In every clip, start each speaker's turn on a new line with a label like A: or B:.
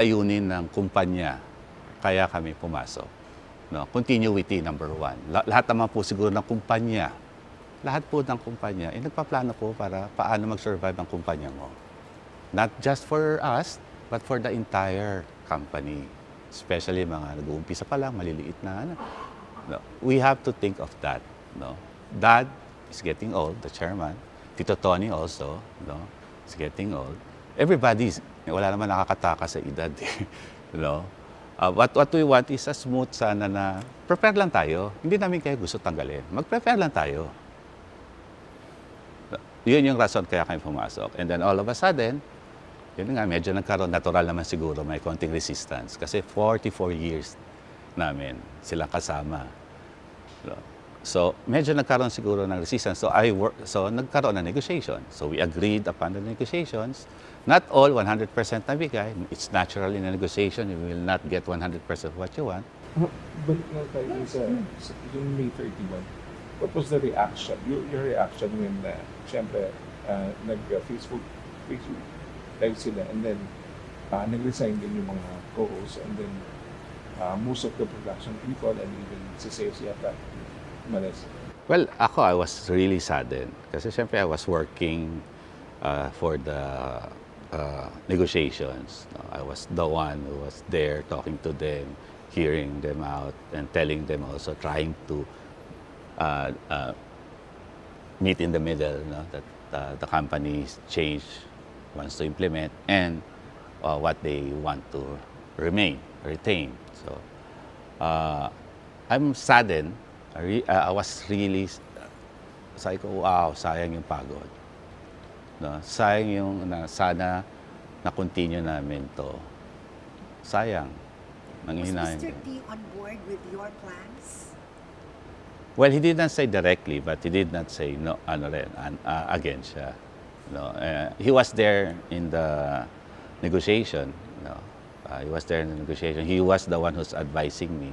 A: Ayunin ng kumpanya, kaya kami pumasok. No? Continuity, number one. Lahat naman po siguro ng kumpanya, lahat po ng kumpanya, nagpaplano po para paano mag-survive ang kumpanya mo. Not just for us, but for the entire company. Especially mga nag-uumpisa pa lang, maliliit na. No? We have to think of that. No? Dad is getting old, the chairman. Tito Tony also, no? Is getting old. Everybody's, wala naman nakakataka sa edad. No? What we want is a smooth sana na prepare lang tayo. Hindi namin kayo gusto tanggalin. Mag-prepare lang tayo. Yun yung rason kaya kami pumasok. And then all of a sudden, yun nga, medyo nagkaroon, natural naman siguro, may konting resistance. Kasi 44 years namin silang kasama. So, medyo nagkaroon siguro ng resistance. So nagkaroon ng negotiation. So, we agreed upon the negotiations. Not all 100% na bigay. It's natural in a negotiation. You will not get 100% what you want.
B: Balik na tayo sa yung May 31. What was the reaction? Your reaction when, siyempre, nag-Facebook live sila, and then nag-resign din yung mga co-hosts, and then most of the production people and even si sales yata malas.
A: Well, I was really saddened kasi siyempre I was working for the negotiations. I was the one who was there talking to them, hearing them out, and telling them also, trying to meet in the middle, no? That the company's change wants to implement and what they want to retain. So I'm saddened. I was really, sabi ko, wow, sayang yung pagod. No? Sayang yung sana na-continue namin to. Sayang.
C: Was Mr. T on board with your plans?
A: Well, he did not say directly, but he did not say no, against siya. No? He was there in the negotiation. No? He was there in the negotiation. He was the one who's advising me.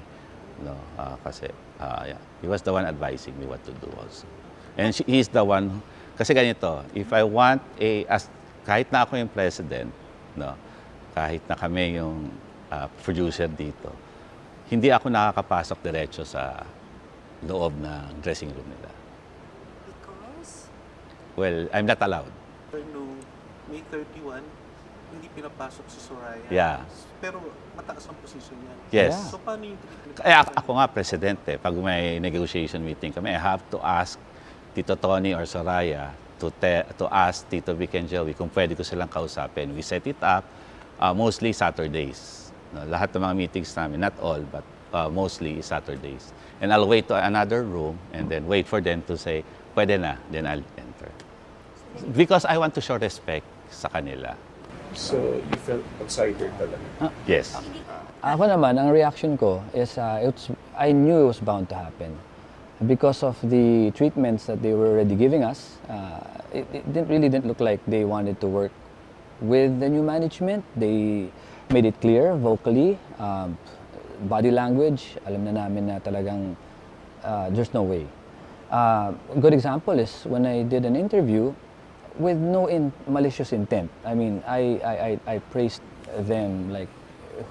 A: No, kasi he was the one advising me what to do also. And he's the one, kasi ganito, if I want kahit na ako yung president, no, kahit na kami yung producer dito, hindi ako nakakapasok diretso sa loob ng dressing room nila.
C: Because?
A: Well, I'm not allowed.
D: No, May 31, hindi pinapasok si Soraya.
A: Yeah.
D: Pero mataas ang position niya.
A: Yes.
D: Yeah. So paano yung
A: Kaya ako nga, presidente, pag may negotiation meeting kami, I have to ask Tito Tony or Soraya to ask Tito Vic and Joey kung pwede ko silang kausapin. We set it up mostly Saturdays. No, lahat ng mga meetings namin, not all, but mostly Saturdays. And I'll wait to another room and then wait for them to say, pwede na, then I'll enter. Because I want to show respect sa kanila.
B: So, you felt outsider talaga?
A: Yes.
E: Ako naman, ang reaction ko is I knew it was bound to happen. Because of the treatments that they were already giving us, it really didn't look like they wanted to work with the new management. They made it clear vocally, body language, alam na namin na talagang there's no way. A good example is when I did an interview with no malicious intent. I mean, I praised them like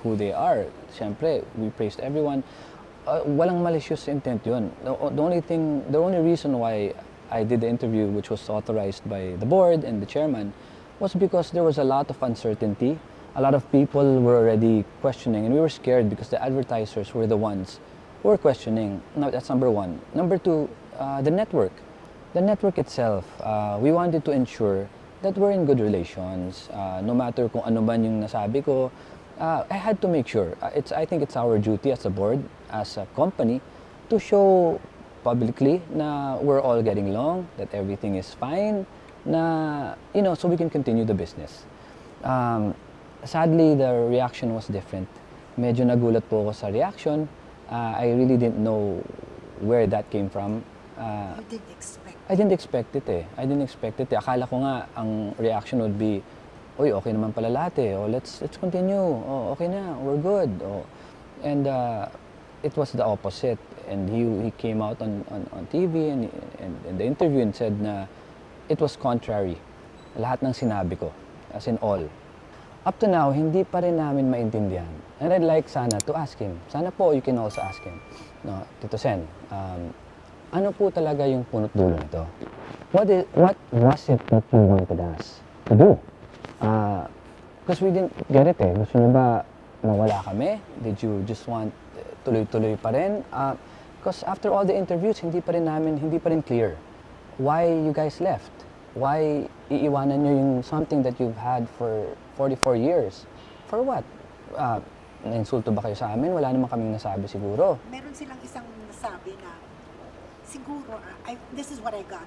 E: who they are. Siyempre, we praised everyone. Walang malicious intent yun. The only reason why I did the interview, which was authorized by the board and the chairman, was because there was a lot of uncertainty. A lot of people were already questioning, and we were scared because the advertisers were the ones who were questioning. Now, that's number one. Number two, the network. The network itself, we wanted to ensure that we're in good relations. No matter kung ano man yung nasabi ko, I had to make sure. I think it's our duty as a board, as a company, to show publicly na we're all getting along, that everything is fine, na, so we can continue the business. Sadly, the reaction was different. Medyo nagulat po ako sa reaction. I really didn't know where that came from.
C: You didn't expect it.
E: I didn't expect it. Akala ko nga ang reaction would be, "Oy, okay naman pala lahat eh. Oh, let's continue. Oh, okay na. We're good." Oh. And it was the opposite. And he came out on TV and in the interview and said na it was contrary. Lahat ng sinabi ko, as in all. up to now, hindi pa rin namin maintindihan. And I'd like sana to ask him. Sana po, you can also ask him. No, Tito Sen, ano po talaga yung punot dulo nito? What was it that you wanted us to do? Because we didn't get it eh. Gusto niyo ba mawala kami? Did you just want tuloy-tuloy pa rin? Because after all the interviews, hindi pa rin clear why you guys left. Why iiwanan nyo yung something that you've had for 44 years? For what? Nainsulto ba kayo sa amin? Wala naman kaming nasabi siguro.
C: Meron silang isang nasabi na, siguro, this is what I got.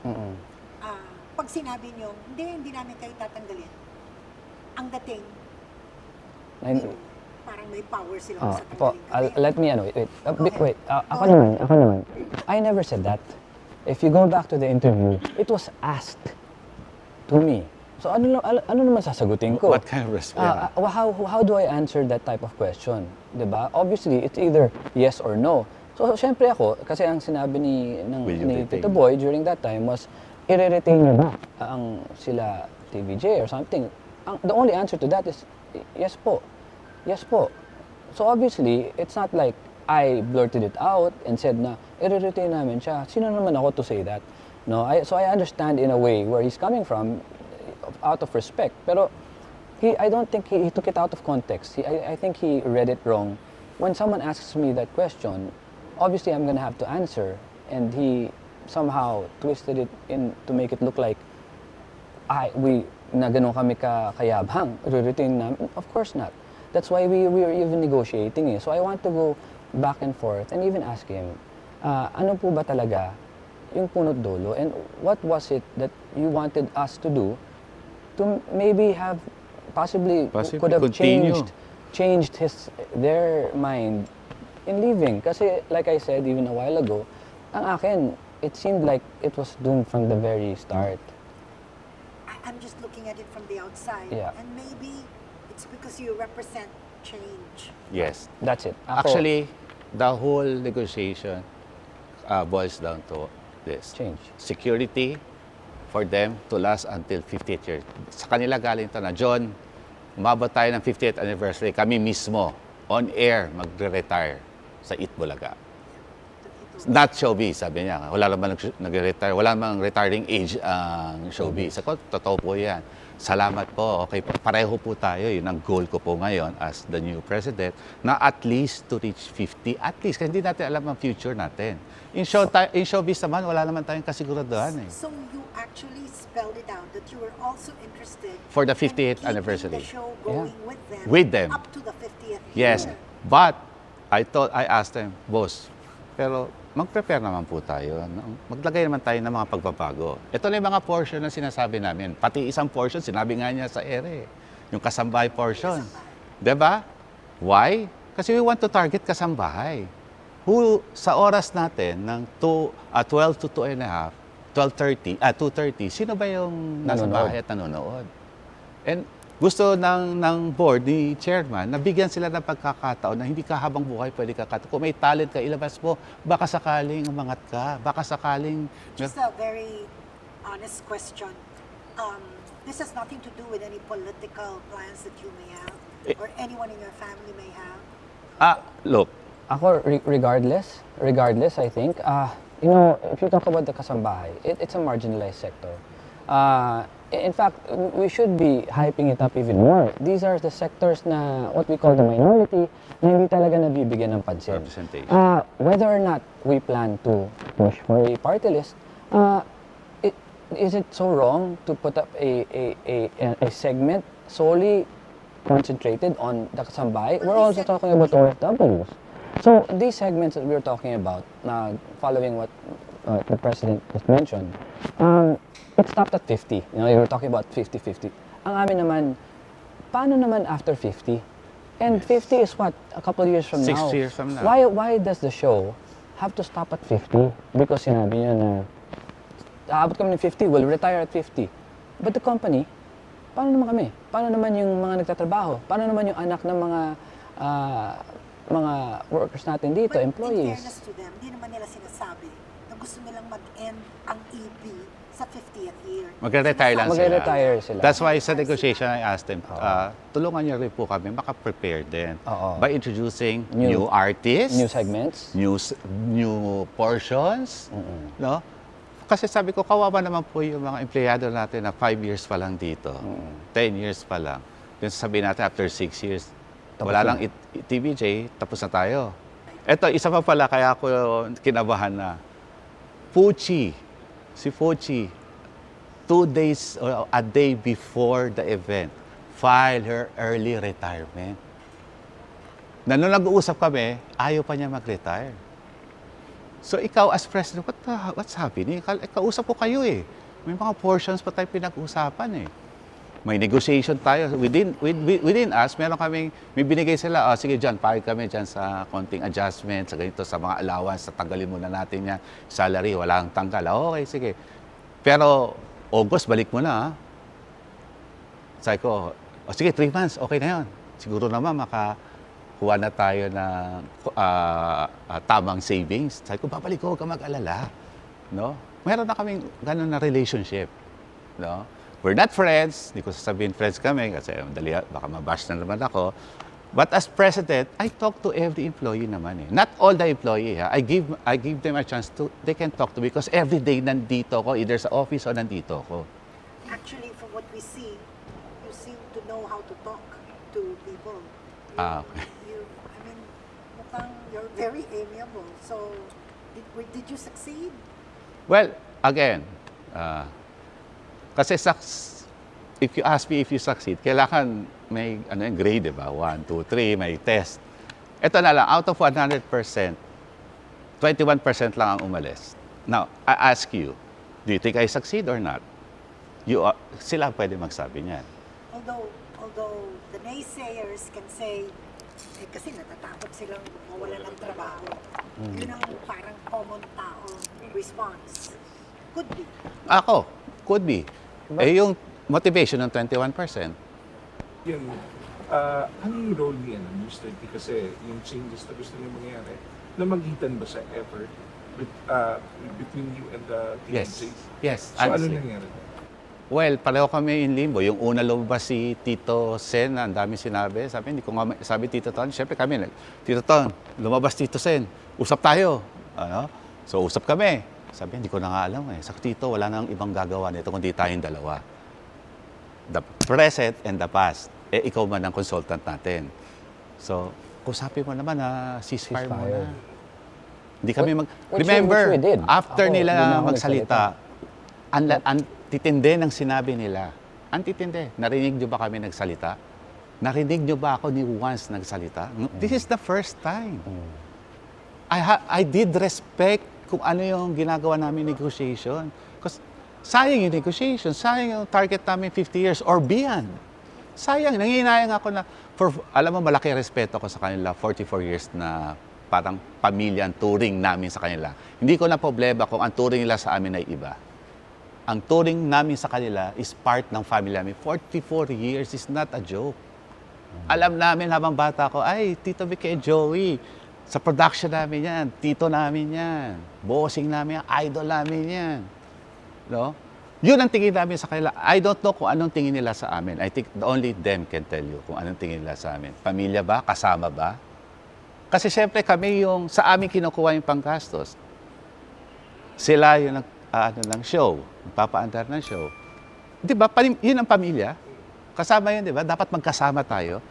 C: Pag sinabi nyo, hindi namin kayo tatanggalin. Ang dating, parang may power silang sa tanggalin.
E: Let me, wait. Ako naman. I never said that. If you go back to the interview, it was asked to me. So ano naman sasagutin ko?
A: What kind of response?
E: How do I answer that type of question? 'Di ba? Obviously, it's either yes or no. So syempre ako, kasi ang sinabi ni Tito Boy during that time was, i-retain niyo ba ang sila TVJ or something? The only answer to that is yes po. Yes po. So obviously, it's not like I blurted it out and said na i-retain namin siya. Sino naman ako to say that? No, so I understand in a way where he's coming from, out of respect. Pero I don't think he took it out of context. I think he read it wrong. When someone asks me that question, obviously I'm gonna have to answer, and he somehow twisted it in to make it look like na ganun kami kayabang, re-retain namin. Of course not. That's why we were even negotiating eh. So I want to go back and forth and even ask him, ano po ba talaga yung punot dulo, and what was it that you wanted us to do to maybe have possibly could have
A: continue.
E: changed their mind in leaving. Kasi like I said even a while ago, ang akin, it seemed like it was doomed from the very start.
C: I'm just looking at it from the outside.
E: Yeah.
C: And maybe it's because you represent change.
A: Yes.
E: That's it.
A: Actually, the whole negotiation boils down to this.
E: Change.
A: Security for them to last until 50th year. Sa kanila galing ito na, John, umabot tayo ng 50th anniversary. Kami mismo, on air, magre-retire sa Bulaga. Not showbiz, sabi niya. Wala naman nag-retire. Wala namang retiring age ang showbiz. Ako, totoo po yan. Salamat po. Okay, pareho po tayo. Yun ang goal ko po ngayon as the new president, na at least to reach 50. At least, kasi hindi natin alam ang future natin. In showbiz naman, wala naman tayong kasiguraduhan eh.
C: So you actually spelled it out that you were also interested
A: For the
C: in
A: 50th
C: keeping
A: anniversary.
C: the show going
A: Yeah.
C: with them
A: With them.
C: up to the 50th
A: Yes.
C: year.
A: But, I asked them, boss, pero mag-prepare naman po tayo. Maglagay naman tayo ng mga pagbabago. Ito na yung mga portion na sinasabi namin. Pati isang portion, sinabi nga niya sa ere. Yung kasambahay portion. Diba? Why? Kasi we want to target kasambahay. Who, sa oras natin, ng 12 to 2 and a half, 2:30, sino ba yung nasa bahay at nanonood? And gusto ng board ni chairman na bigyan sila ng pagkakataon na hindi ka habang buhay pwede kakataon. Kung may talent ka, ilabas mo, baka sakaling umangat ka, baka sakaling...
C: Just a very honest question. This has nothing to do with any political plans that you may have or anyone in your family may have.
A: Look,
E: Ako, regardless, I think, if you talk about the kasambahay, it's a marginalized sector. In fact, we should be hyping it up even more. These are the sectors na what we call the minority na hindi talaga nabibigyan ng pansin.
A: representation.
E: Whether or not we plan to push for a party list, is it so wrong to put up a segment solely concentrated on the kasambahay? We're also talking about OFWs. So these segments that we're talking about, following what the president just mentioned, it stopped at 50. You know, you were talking about 50-50. Ang amin naman, paano naman after 50? And 50 is what? A couple years from
A: 6
E: now.
A: years from now.
E: Why does the show have to stop at 50? Because sinabi niya na, aabot kami ng 50, we'll retire at 50. But the company, paano naman kami? Paano naman yung mga nagtatrabaho? Paano naman yung anak ng mga workers natin dito,
C: But
E: employees?
C: in fairness to them, hindi naman nila sinasabi the gusto nilang mag-end ang EP sa 50th year.
A: Magre-retire lang sila.
E: Magre-retire sila.
A: That's why sa negotiation I asked them, tulungan niyo rin po kami maka-prepare din
E: Oo.
A: by introducing new artists,
E: New segments.
A: new portions, no? Kasi sabi ko, kawawa naman po yung mga empleyado natin na 5 years pa lang dito, 10 years pa lang. Yung sabihin natin, after 6 years,
E: Tapos
A: wala
E: na.
A: lang TVJ, tapos na tayo. Ito, isa pa pala, kaya ako kinabahan na. Si Fuchi, 2 days or a day before the event, filed her early retirement. Na nung nag-uusap kami, ayaw pa niya mag-retire. So ikaw as president, what's happening? Kausap ko kayo eh. May mga portions pa tayo pinag-usapan eh. May negotiation tayo. Within us, may binigay sila, sige dyan, pahig kami dyan sa konting adjustment, sa ganito, sa mga allowance, tanggalin muna natin yan. Salary, walang tanggal. Okay, sige. Pero, August, balik mo na. Sabi ko, sige, 3 months, okay na yun. Siguro naman, makakuha na tayo ng tamang savings. Sabi ko, babalik ko, huwag ka mag-alala. No? Meron na kaming ganun na relationship. No? We're not friends. Hindi ko sasabihin friends kami kasi dali, baka mabash na naman ako. But as president, I talk to every employee naman eh. Not all the employee. Ha? I give them a chance to, they can talk to me because every day nandito ko, either sa office o nandito ko.
C: Actually, from what we see, you seem to know how to talk to people.
A: Okay.
C: I mean, mukhang you're very amiable. So, did you succeed?
A: Well, again, kasi if you ask me if you succeed, kailangan may grade, di ba? 1, 2, 3, may test. Ito na lang, out of 100%, 21% lang ang umalis. Now, I ask you, do you think I succeed or not? Sila pwede magsabi niyan.
C: Although the naysayers can say, kasi natatakot silang mawalan ng trabaho. Yun ang parang common tao response. Could be.
A: Could be. Yung motivation ng 21%.
B: Yun, anong role ni Mr. T? Kasi yung changes na gusto niya mangyari, namagitan ba sa effort between you and the TNJs?
A: Yes.
B: So ano
A: Honestly.
B: nangyari?
A: Well, pareho kami in limbo. Yung una lumabas si Tito Sen, ang dami sinabi. Sabi Tito Ton, syempre kami, Tito Ton, lumabas Tito Sen, usap tayo. So usap kami. Sabi, hindi ko na nga alam eh. Sa Tito, wala nang ibang gagawa nito kundi tayong dalawa. The present and the past. Ikaw man ang consultant natin. So, kusapin mo naman na ceasefire mo na. Hindi kami Remember,
E: which we did.
A: after
E: Ako,
A: nila
E: hindi na ako
A: magsalita, antitinde ng sinabi nila. Antitinde. Narinig nyo ba kami nagsalita? Narinig nyo ba ako ni once nagsalita? This is the first time. I did respect kung ano yung ginagawa namin negotiation. Because sayang yung negotiation, sayang yung target namin 50 years or beyond. Sayang, nanginayang ako na, alam mo, malaki respeto ko sa kanila, 44 years na parang pamilya ang turing namin sa kanila. Hindi ko na problema kung ang turing nila sa amin ay iba. Ang turing namin sa kanila is part ng family namin. 44 years is not a joke. Alam namin habang bata ko, ay, Tito Vic and Joey, sa production namin yan, tito namin yan, bossing namin yan, idol namin yan. No? Yun ang tingin namin sa kanila. I don't know kung anong tingin nila sa amin. I think only them can tell you kung anong tingin nila sa amin. Pamilya ba? Kasama ba? Kasi syempre kami yung sa amin kinukuha yung panggastos. Sila yung ng show, nagpapaandar ng show. Di ba? Yun ang pamilya. Kasama yun, di ba? Dapat magkasama tayo.